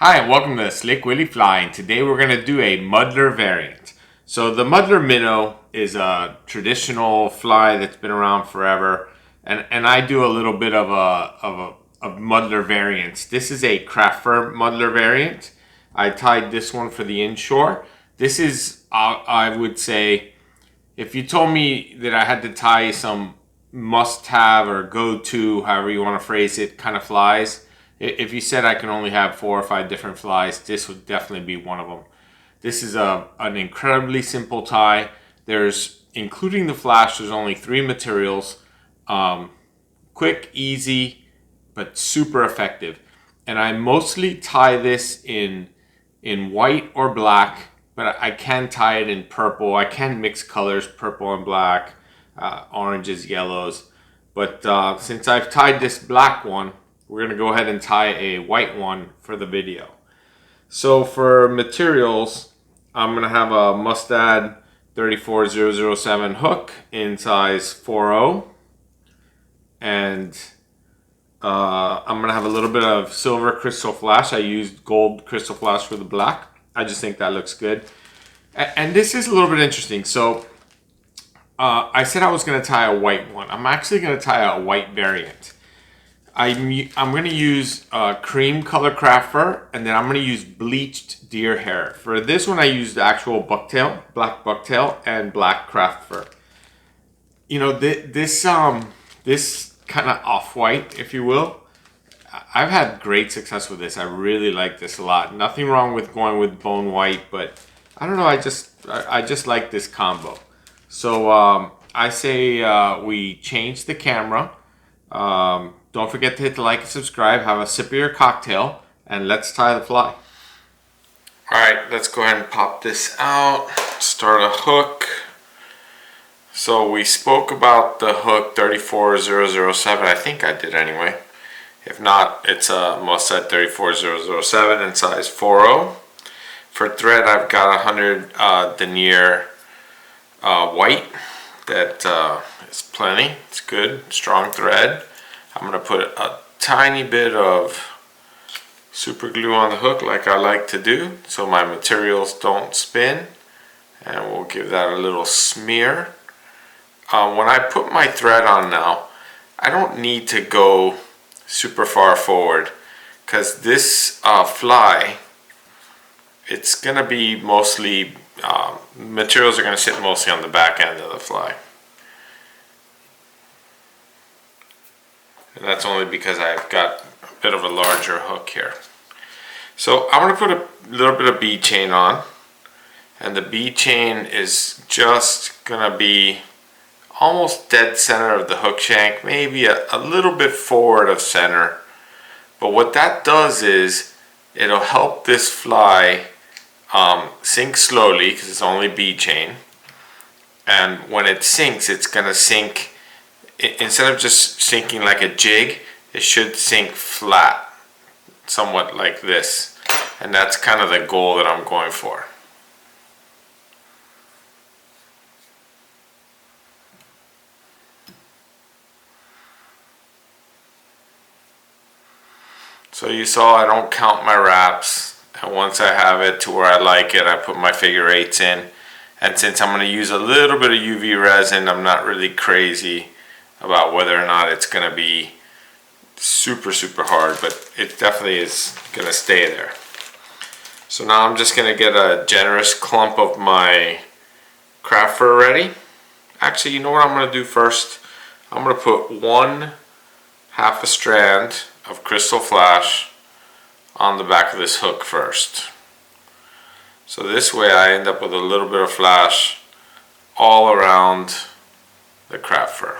Hi and welcome to Slick Willy Flying. Today we're going to do a muddler variant. So the muddler minnow is a traditional fly that's been around forever, and I do a little bit of muddler variants. This is a craft fur muddler variant. I tied this one for the inshore. This is I would say, if you told me that I had to tie some must-have or go-to, however you want to phrase it, kind of flies. If you said I can only have 4 or 5 different flies, this would definitely be one of them. This is an incredibly simple tie. Including the flash, there's only 3 materials. Quick, easy, but super effective. And I mostly tie this in white or black, but I can tie it in purple. I can mix colors, purple and black, oranges, yellows. But since I've tied this black one, we're going to go ahead and tie a white one for the video. So for materials, I'm going to have a Mustad 34007 hook in size 4.0. And I'm going to have a little bit of silver Krystal flash. I used gold Krystal flash for the black. I just think that looks good. And this is a little bit interesting. So I said I was going to tie a white one. I'm actually going to tie a white variant. I'm going to use cream color craft fur, and then I'm going to use bleached deer hair. For this one, I used actual bucktail, black bucktail, and black craft fur. You know, this kind of off-white, if you will, I've had great success with this. I really like this a lot. Nothing wrong with going with bone white, but I don't know, I just like this combo. So I say we change the camera. Don't forget to hit the like and subscribe. Have a sip of your cocktail, and let's tie the fly. Alright, let's go ahead and pop this out. Start a hook. So we spoke about the hook 34007. I think I did anyway. If not, it's a Mustad 34007 in size 4.0. For thread, I've got 100 denier white. That is plenty. It's good, strong thread. I'm going to put a tiny bit of super glue on the hook like I like to do so my materials don't spin, and we'll give that a little smear. When I put my thread on now, I don't need to go super far forward because this fly, it's going to be mostly, materials are going to sit mostly on the back end of the fly. And that's only because I've got a bit of a larger hook here. So I'm going to put a little bit of bead chain on. And the bead chain is just going to be almost dead center of the hook shank. Maybe a little bit forward of center. But what that does is it'll help this fly sink slowly because it's only bead chain. And when it sinks, it's going to sink. Instead of just sinking like a jig, it should sink flat, somewhat like this. And that's kind of the goal that I'm going for. So you saw I don't count my wraps. And once I have it to where I like it, I put my figure eights in. And since I'm going to use a little bit of UV resin, I'm not really crazy about whether or not it's going to be super hard, but it definitely is going to stay there. So now I'm just going to get a generous clump of my craft fur ready. Actually, you know what I'm going to do first? I'm going to put 1/2 a strand of Krystal flash on the back of this hook first. So this way I end up with a little bit of flash all around the craft fur.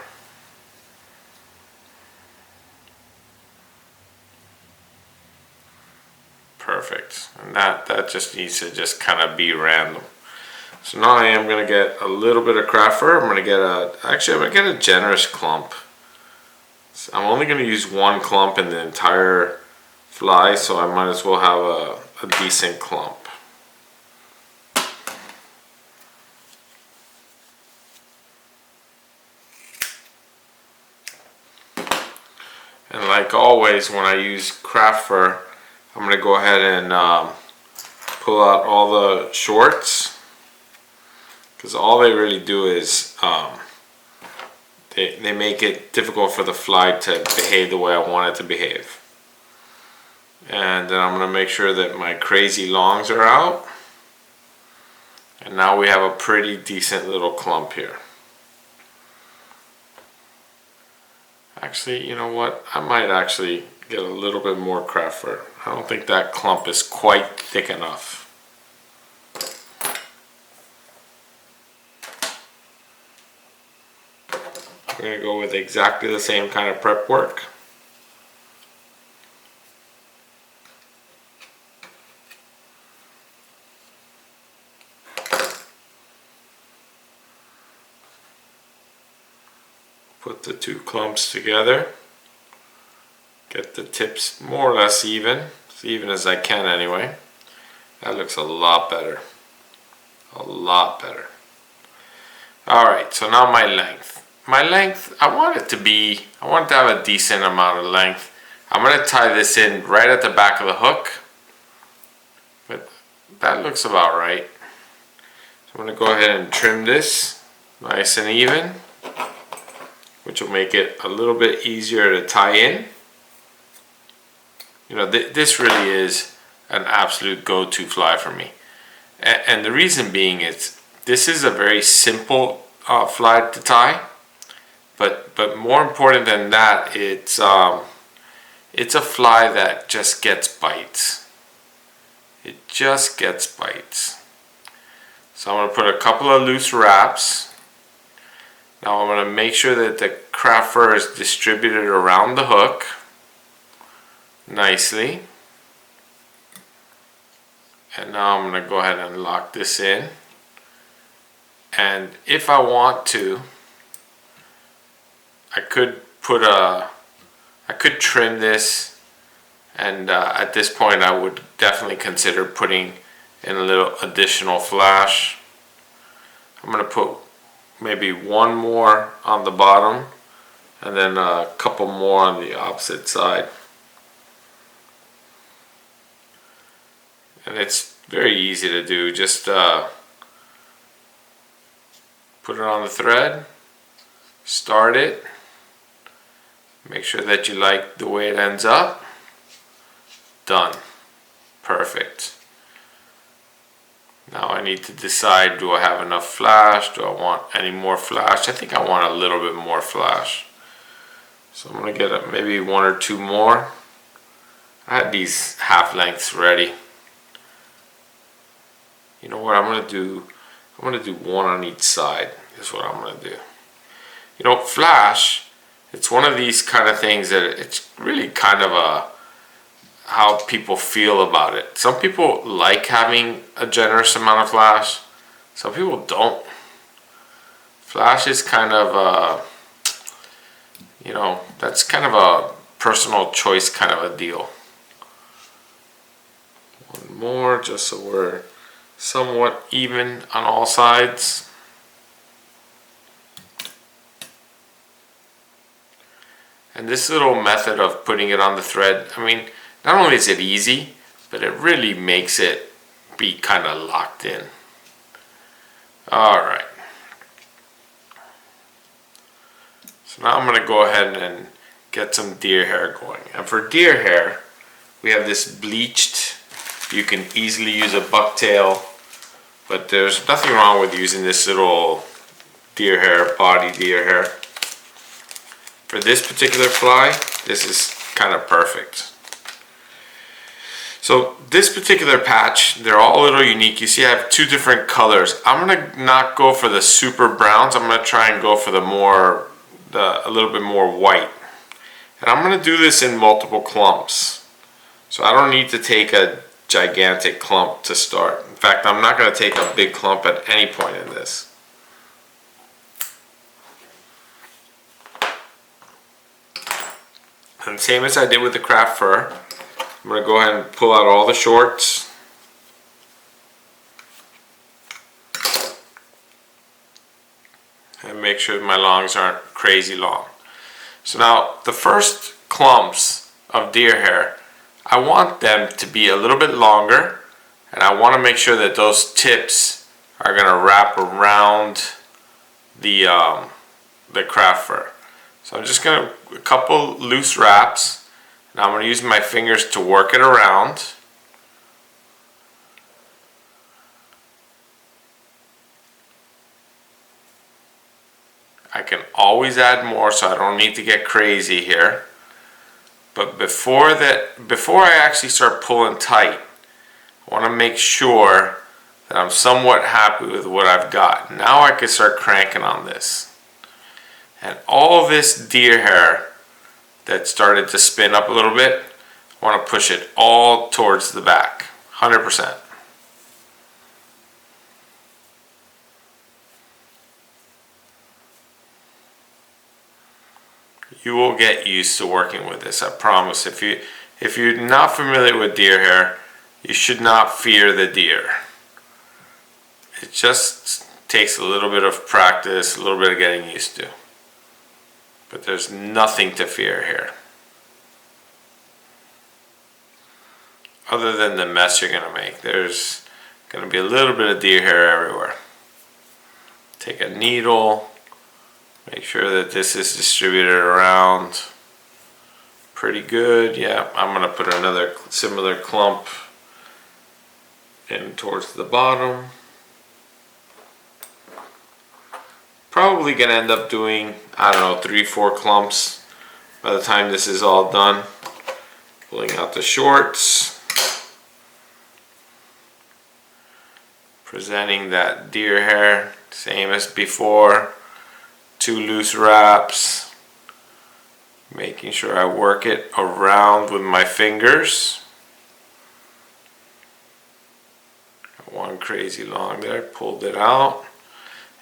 Perfect. And that just needs to just kind of be random. So now I am going to get a little bit of craft fur. I'm going to get a generous clump. So I'm only going to use 1 clump in the entire fly, so I might as well have a decent clump. And like always, when I use craft fur, I'm going to go ahead and pull out all the shorts, because all they really do is they make it difficult for the fly to behave the way I want it to behave. And then I'm going to make sure that my crazy longs are out. And now we have a pretty decent little clump here. Actually, you know what? I might actually get a little bit more craft fur. I don't think that clump is quite thick enough. I'm going to go with exactly the same kind of prep work. Put the two clumps together. Get the tips more or less even, as even as I can anyway. That looks a lot better. A lot better. Alright, so now my length. My length, I want it to have a decent amount of length. I'm going to tie this in right at the back of the hook. But that looks about right. So I'm going to go ahead and trim this nice and even, which will make it a little bit easier to tie in. You know, this really is an absolute go-to fly for me. And the reason being is this is a very simple fly to tie. But more important than that, it's a fly that just gets bites. It just gets bites. So I'm going to put a couple of loose wraps. Now I'm going to make sure that the craft fur is distributed around the hook nicely. And now I'm going to go ahead and lock this in. And if I want to, I could trim this, and at this point I would definitely consider putting in a little additional flash. I'm going to put maybe one more on the bottom and then a couple more on the opposite side. And it's very easy to do. Just put it on the thread, start it, make sure that you like the way it ends up. Done. Perfect. Now I need to decide, do I have enough flash? Do I want any more flash? I think I want a little bit more flash. So I'm going to get maybe one or two more. I had these half lengths ready. You know what I'm going to do? I'm going to do one on each side. Is what I'm going to do. You know, flash, it's one of these kind of things that it's really kind of how people feel about it. Some people like having a generous amount of flash. Some people don't. Flash is kind of you know, that's kind of a personal choice kind of a deal. One more, just so we're somewhat even on all sides. And this little method of putting it on the thread, I mean, not only is it easy, but it really makes it be kind of locked in. Alright. So now I'm going to go ahead and get some deer hair going. And for deer hair, we have this bleached. You can easily use a bucktail, but there's nothing wrong with using this little deer hair, body deer hair. For this particular fly, this is kind of perfect. So this particular patch, they're all a little unique. You see I have two different colors. I'm going to not go for the super browns. I'm going to try and go for a little bit more white. And I'm going to do this in multiple clumps. So I don't need to take a gigantic clump to start. In fact, I'm not going to take a big clump at any point in this. And same as I did with the craft fur, I'm going to go ahead and pull out all the shorts. And make sure my longs aren't crazy long. So now the first clumps of deer hair, I want them to be a little bit longer, and I want to make sure that those tips are going to wrap around the craft fur. So I'm just going to, a couple loose wraps, and I'm going to use my fingers to work it around. I can always add more, so I don't need to get crazy here. But before I actually start pulling tight, I want to make sure that I'm somewhat happy with what I've got. Now I can start cranking on this. And all this deer hair that started to spin up a little bit, I want to push it all towards the back, 100%. You will get used to working with this, I promise. If you're not familiar with deer hair, you should not fear the deer. It just takes a little bit of practice, a little bit of getting used to. But there's nothing to fear here. Other than the mess you're going to make. There's going to be a little bit of deer hair everywhere. Take a needle. Make sure that this is distributed around pretty good. Yeah, I'm going to put another similar clump in towards the bottom. Probably going to end up doing, I don't know, 3-4 clumps by the time this is all done. Pulling out the shorts. Presenting that deer hair, same as before. 2 loose wraps, making sure I work it around with my fingers. Got one crazy long there, pulled it out.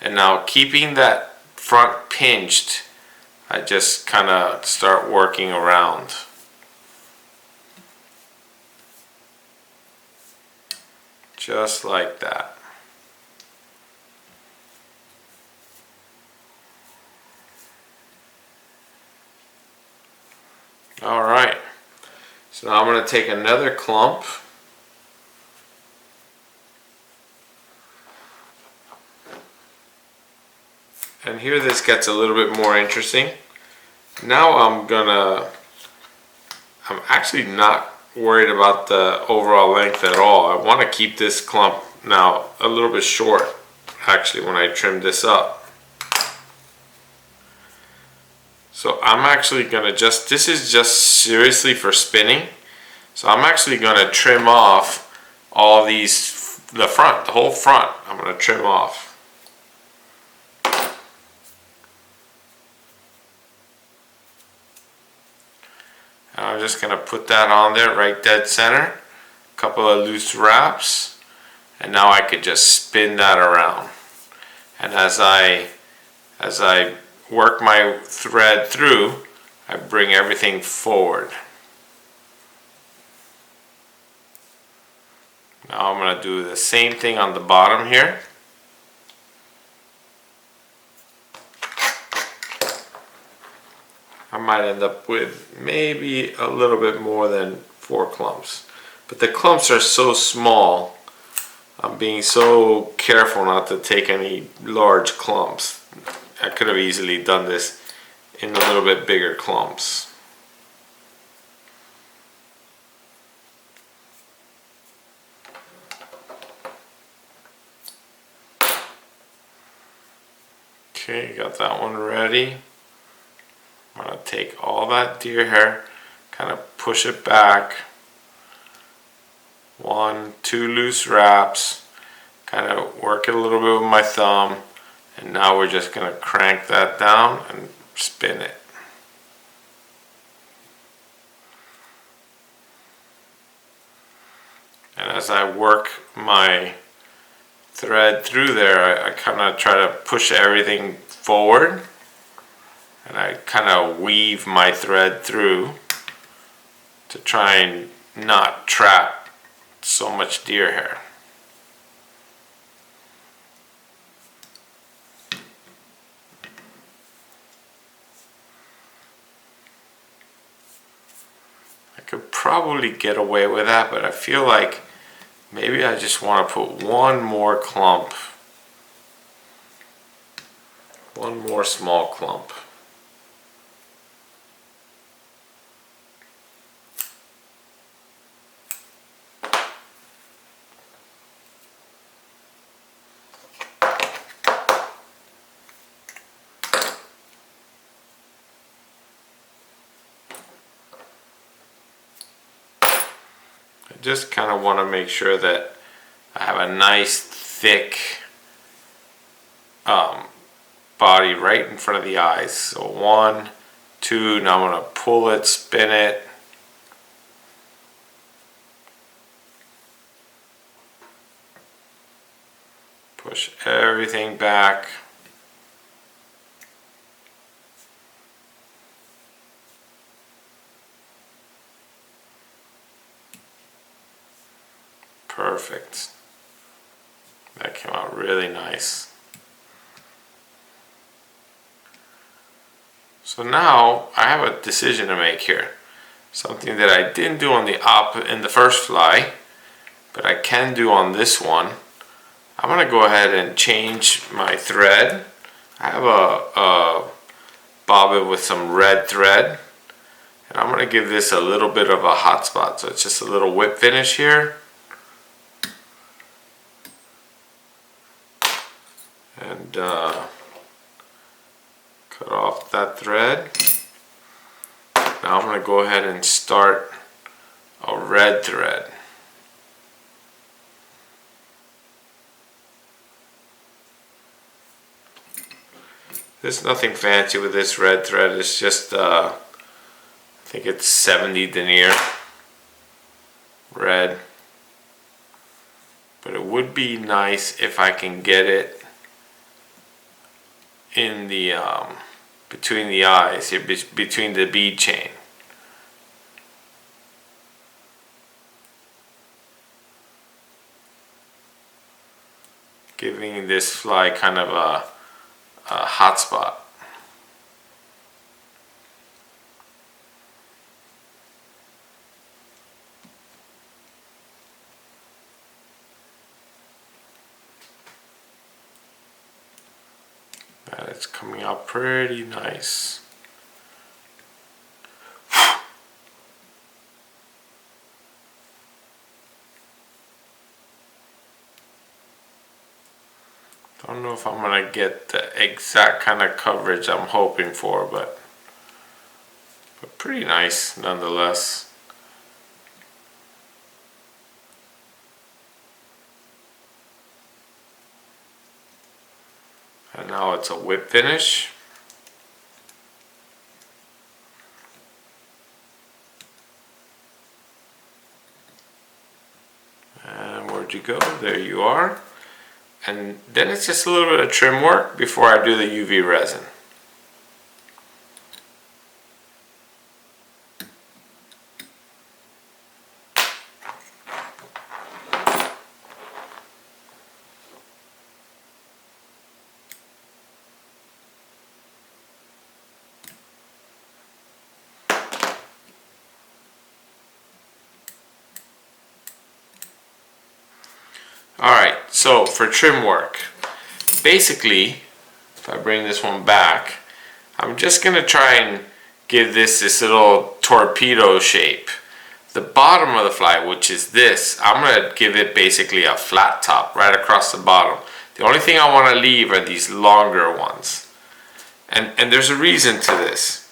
And now keeping that front pinched, I just kind of start working around. Just like that. Alright, so now I'm going to take another clump and here this gets a little bit more interesting. Now I'm actually not worried about the overall length at all. I want to keep this clump now a little bit short actually when I trim this up. So I'm actually going to this is just seriously for spinning. So I'm actually going to trim off all these, the whole front. I'm going to trim off. And I'm just going to put that on there right dead center. A couple of loose wraps. And now I could just spin that around. And as I work my thread through, I bring everything forward. Now I'm going to do the same thing on the bottom here. I might end up with maybe a little bit more than 4 clumps. But the clumps are so small, I'm being so careful not to take any large clumps. I could have easily done this in a little bit bigger clumps. Okay, got that one ready. I'm going to take all that deer hair, kind of push it back. 1, 2 loose wraps, kind of work it a little bit with my thumb. And now we're just going to crank that down and spin it. And as I work my thread through there, I kind of try to push everything forward. And I kind of weave my thread through to try and not trap so much deer hair. probably get away with that, but I feel like maybe I just want to put one more clump. One more small clump. I just kind of want to make sure that I have a nice thick body right in front of the eyes. So 1, 2, now I'm going to pull it, spin it. Push everything back. Perfect. That came out really nice. So now I have a decision to make here. Something that I didn't do on in the first fly, but I can do on this one. I'm going to go ahead and change my thread. I have a bobbin with some red thread, and I'm going to give this a little bit of a hot spot. So it's just a little whip finish here. And cut off that thread. Now I'm going to go ahead and start a red thread. There's nothing fancy with this red thread. It's just I think it's 70 denier red, but it would be nice if I can get it in the between the eyes here, between the bead chain. Giving this fly kind of a hot spot. It's coming out pretty nice. Don't know if I'm gonna get the exact kind of coverage I'm hoping for, but pretty nice nonetheless. And now it's a whip finish. And where'd you go? There you are. And then it's just a little bit of trim work before I do the UV resin. Alright, so for trim work, basically, if I bring this one back, I'm just going to try and give this little torpedo shape. The bottom of the fly, which is this, I'm going to give it basically a flat top right across the bottom. The only thing I want to leave are these longer ones. And there's a reason to this.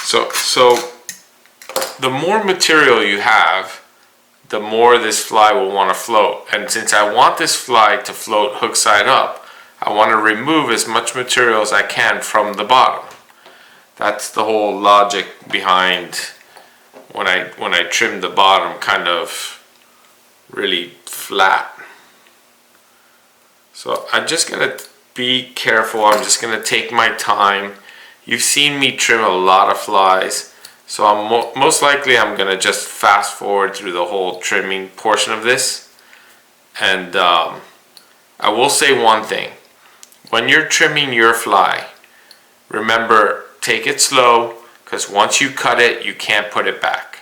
So the more material you have, the more this fly will want to float. And since I want this fly to float hook side up, I want to remove as much material as I can from the bottom. That's the whole logic behind when I trim the bottom kind of really flat. So I'm just gonna be careful. I'm just gonna take my time. You've seen me trim a lot of flies. So most likely I'm going to just fast forward through the whole trimming portion of this. And I will say one thing. When you're trimming your fly, remember, take it slow, because once you cut it, you can't put it back.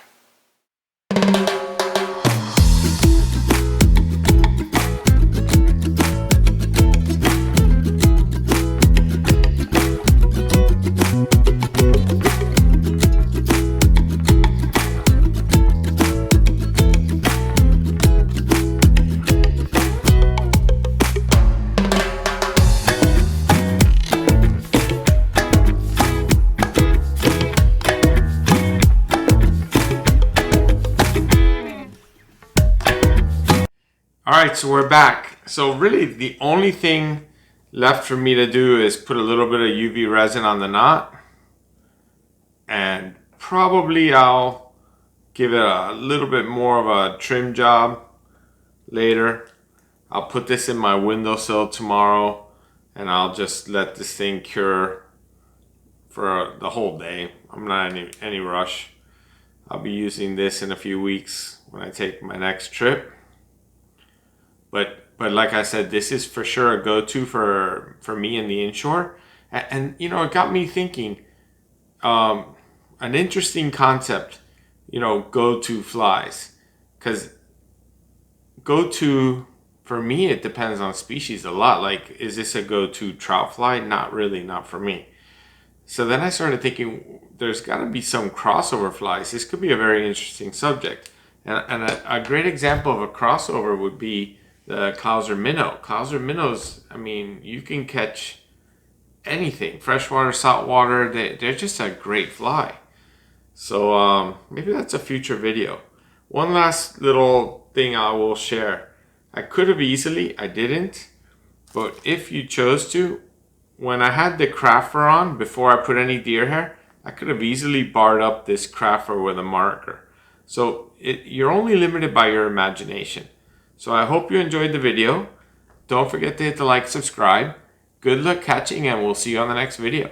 Alright, so we're back. So really the only thing left for me to do is put a little bit of UV resin on the knot. And probably I'll give it a little bit more of a trim job later. I'll put this in my windowsill tomorrow and I'll just let this thing cure for the whole day. I'm not in any rush. I'll be using this in a few weeks when I take my next trip. But like I said, this is for sure a go-to for me in the inshore. And you know, it got me thinking, an interesting concept, you know, go-to flies. Because go-to, for me, it depends on species a lot. Like, is this a go-to trout fly? Not really, not for me. So then I started thinking, there's got to be some crossover flies. This could be a very interesting subject. And a great example of a crossover would be the Clouser minnow. Clouser minnows, I mean, you can catch anything, freshwater, saltwater. They're just a great fly. So maybe that's a future video. One last little thing I will share. I could have easily, I didn't, but if you chose to, when I had the craft fur on, before I put any deer hair, I could have easily barred up this craft fur with a marker. So you're only limited by your imagination. So I hope you enjoyed the video. Don't forget to hit the like, subscribe. Good luck catching, and we'll see you on the next video.